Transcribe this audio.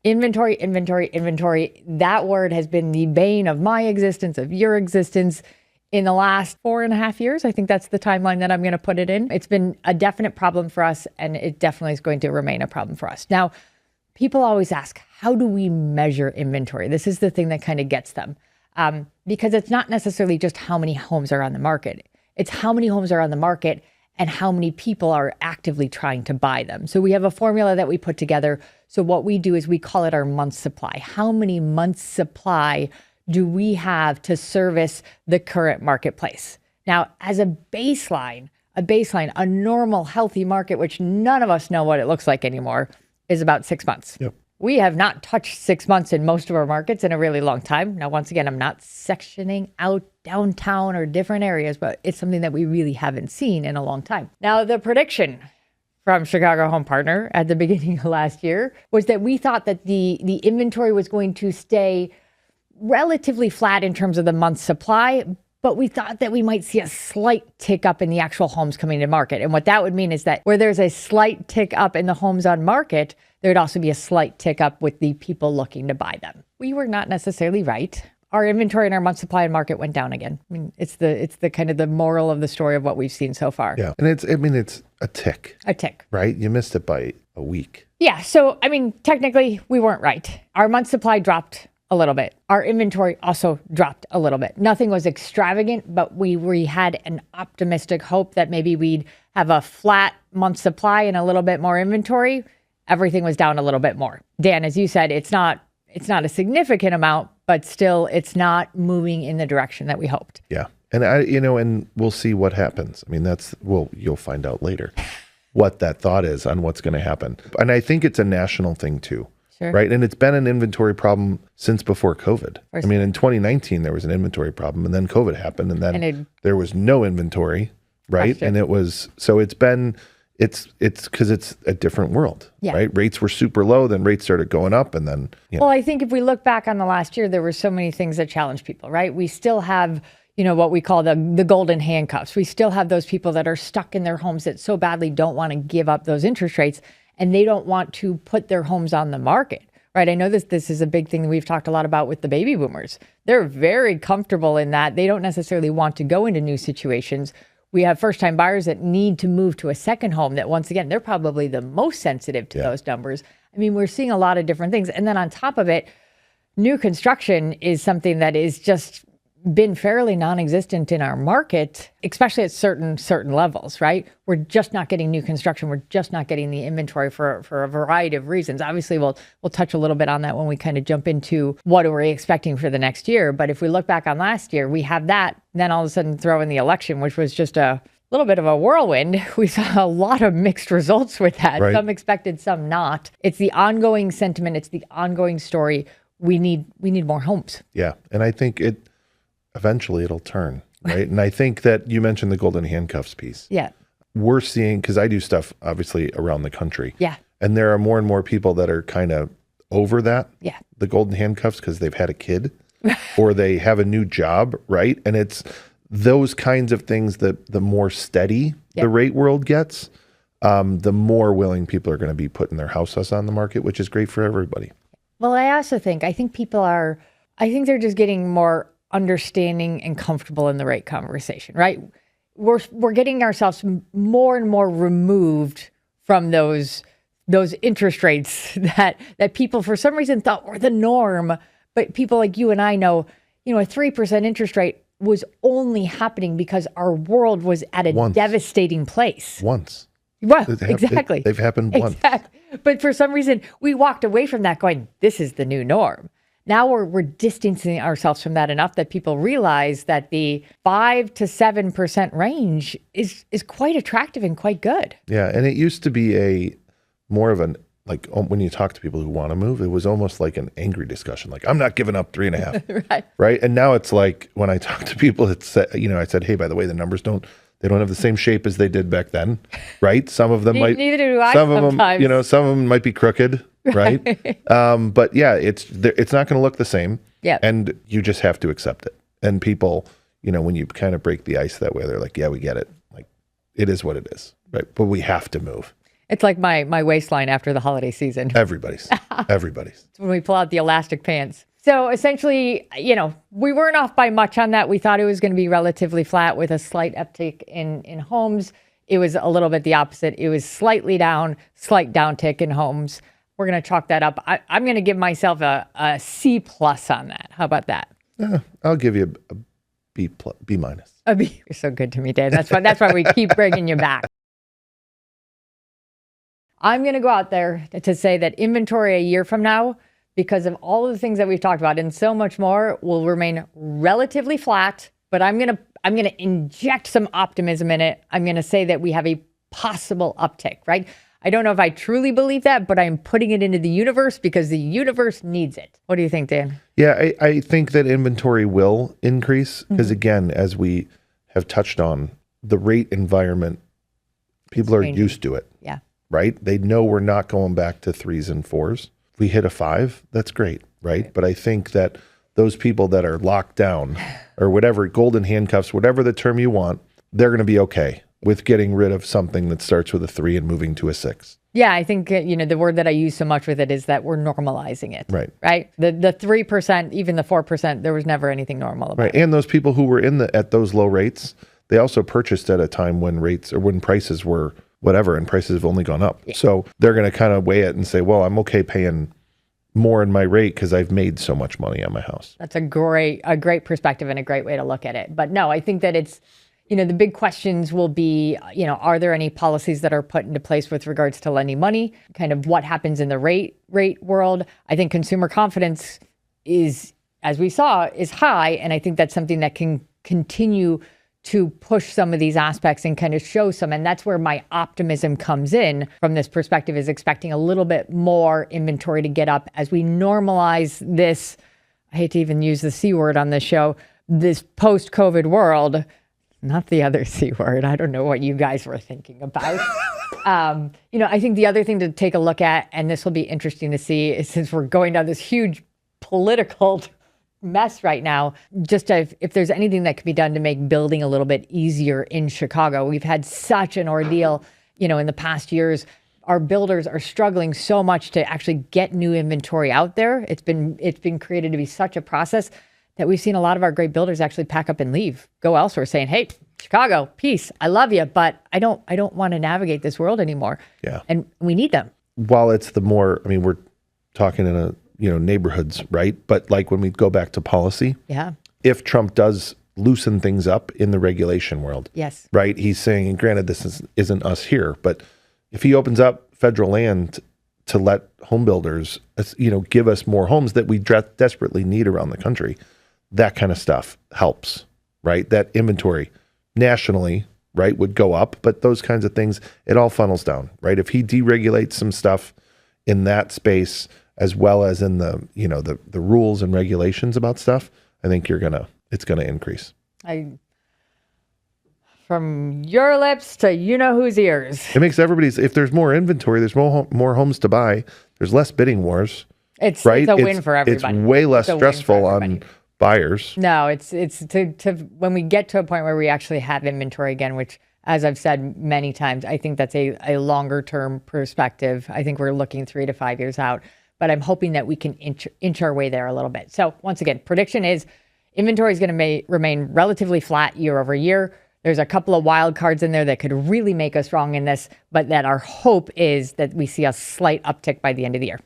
Inventory, inventory, inventory. That word has been the bane of my existence, of your existence in the last 4.5 years. I think that's the timeline that I'm going to put it in. It's been a definite problem for us, and it definitely is going to remain a problem for us. Now, people always ask, how do we measure inventory? This is the thing that kind of gets them. Because it's not necessarily just how many homes are on the market. It's how many homes are on the market and how many people are actively trying to buy them. So we have a formula that we put together. So what we do is we call it our month supply. How many months supply do we have to service the current marketplace? Now, as a baseline, a normal healthy market, which none of us know what it looks like anymore, is about 6 months. Yep. We have not touched 6 months in most of our markets in a really long time. Now, once again, I'm not sectioning out downtown or different areas, but it's something that we really haven't seen in a long time. Now, the prediction from Chicago Home Partner at the beginning of last year was that we thought that the inventory was going to stay relatively flat in terms of the month supply, but we thought that we might see a slight tick up in the actual homes coming to market. And what that would mean is that where there's a slight tick up in the homes on market, there'd also be a slight tick up with the people looking to buy them. We were not necessarily right. Our inventory and our month supply and market went down again. I mean, it's the kind of the moral of the story of what we've seen so far. Yeah. And it's a tick. A tick. Right? You missed it by a week. Yeah. So, I mean, technically we weren't right. Our month supply dropped a little bit. Our inventory also dropped a little bit. Nothing was extravagant, but we had an optimistic hope that maybe we'd have a flat month supply and a little bit more inventory. Everything was down a little bit more. Dan, as you said, it's not a significant amount, but still it's not moving in the direction that we hoped. Yeah. And and we'll see what happens. I mean, you'll find out later what that thought is on what's going to happen. And I think it's a national thing too. Sure. Right. And it's been an inventory problem since before COVID. I mean, in 2019, there was an inventory problem, and then COVID happened, and then there was no inventory. Right. And it's because it's a different world. Yeah. Right. Rates were super low, then rates started going up, and then. Well, I think if we look back on the last year, there were so many things that challenged people. Right. We still have, what we call the golden handcuffs. We still have those people that are stuck in their homes that so badly don't want to give up those interest rates. And they don't want to put their homes on the market, right? I know this is a big thing that we've talked a lot about with the baby boomers. They're very comfortable in that. They don't necessarily want to go into new situations. We have first-time buyers that need to move to a second home that, once again, they're probably the most sensitive to those numbers. I mean, we're seeing a lot of different things. And then on top of it, new construction is something that is just been fairly non-existent in our market, especially at certain levels, right? We're just not getting new construction. We're just not getting the inventory for a variety of reasons. Obviously, we'll touch a little bit on that when we kind of jump into what are we expecting for the next year. But if we look back on last year, we have that. Then all of a sudden throw in the election, which was just a little bit of a whirlwind. We saw a lot of mixed results with that. Right. Some expected, some not. It's the ongoing sentiment. It's the ongoing story. We need more homes. Yeah. And I think eventually it'll turn, right? And I think that you mentioned the golden handcuffs piece. Yeah. We're seeing, because I do stuff obviously around the country. Yeah. And there are more and more people that are kind of over that. Yeah. The golden handcuffs because they've had a kid or they have a new job, right? And it's those kinds of things that the more steady the rate world gets, the more willing people are going to be putting their houses on the market, which is great for everybody. Well, I think they're just getting more understanding and comfortable in the rate conversation, right? We're getting ourselves more and more removed from those interest rates that people for some reason thought were the norm. But people like you and I know, a 3% interest rate was only happening because our world was at a devastating place. Once. Well, exactly. They've happened once. Exactly. But for some reason, we walked away from that going, this is the new norm. Now we're distancing ourselves from that enough that people realize that the 5 to 7% range is quite attractive and quite good. Yeah, and it used to be more of when you talk to people who want to move, it was almost like an angry discussion. Like, I'm not giving up 3.5. Right. And now it's like when I talk to people, I said, hey, by the way, the numbers don't have the same shape as they did back then. Right. Some of them neither do I some sometimes. of them, some of them might be crooked. Right. But yeah, it's not going to look the same. Yeah. And you just have to accept it. And people, when you kind of break the ice that way, they're like, yeah, we get it. Like, it is what it is. Right. But we have to move. It's like my waistline after the holiday season. Everybody's. When we pull out the elastic pants. So essentially, we weren't off by much on that. We thought it was going to be relatively flat with a slight uptick in homes. It was a little bit the opposite. It was slightly down, slight downtick in homes. We're going to chalk that up. I'm going to give myself a C plus on that. How about that? I'll give you a B minus. A B. You're so good to me, Dave. That's why we keep bringing you back. I'm going to go out there to say that inventory a year from now, because of all of the things that we've talked about and so much more, will remain relatively flat. But I'm going to inject some optimism in it. I'm going to say that we have a possible uptick, right? I don't know if I truly believe that, but I'm putting it into the universe because the universe needs it. What do you think, Dan? Yeah, I think that inventory will increase because, again, as we have touched on, the rate environment, people are used to it. Yeah. Right? They know we're not going back to 3s and 4s. If we hit a 5, that's great, right? But I think that those people that are locked down or whatever, golden handcuffs, whatever the term you want, they're going to be okay with getting rid of something that starts with a 3 and moving to a 6. Yeah, I think, the word that I use so much with it is that we're normalizing it. Right. Right? The 3%, even the 4%, there was never anything normal about it. And those people who were at those low rates, they also purchased at a time when rates or when prices were whatever, and prices have only gone up. Yeah. So they're going to kind of weigh it and say, well, I'm okay paying more in my rate because I've made so much money on my house. That's a great perspective and a great way to look at it. But no, I think that it's, the big questions will be, are there any policies that are put into place with regards to lending money? Kind of what happens in the rate world. I think consumer confidence is, as we saw, is high. And I think that's something that can continue to push some of these aspects and kind of show some. And that's where my optimism comes in from this perspective, is expecting a little bit more inventory to get up as we normalize this. I hate to even use the C word on this show, this post-COVID world, not the other C word. I don't know what you guys were thinking about. I think the other thing to take a look at, and this will be interesting to see, is since we're going down this huge political mess right now, just if there's anything that could be done to make building a little bit easier in Chicago. We've had such an ordeal, in the past years. Our builders are struggling so much to actually get new inventory out there. It's been created to be such a process that we've seen a lot of our great builders actually pack up and leave, go elsewhere, saying, "Hey, Chicago, peace. I love you, but I don't want to navigate this world anymore." Yeah. And we need them. While it's we're talking in a neighborhoods, right? But like when we go back to policy, if Trump does loosen things up in the regulation world, yes, right? He's saying, and granted, this isn't us here, but if he opens up federal land to let home builders, give us more homes that we desperately need around the country, that kind of stuff helps, right? That inventory nationally, right, would go up, but those kinds of things, it all funnels down, right? If he deregulates some stuff in that space, as well as in the rules and regulations about stuff, I think it's gonna increase. From your lips to whose ears. It makes if there's more inventory, there's more homes to buy, there's less bidding wars. It's right? It's a win for everybody. It's way less stressful on buyers. No, it's to when we get to a point where we actually have inventory again, which, as I've said many times, I think that's a longer term perspective. I think we're looking 3 to 5 years out, but I'm hoping that we can inch our way there a little bit. So once again, prediction is inventory is going to remain relatively flat year over year. There's a couple of wild cards in there that could really make us wrong in this, but that our hope is that we see a slight uptick by the end of the year.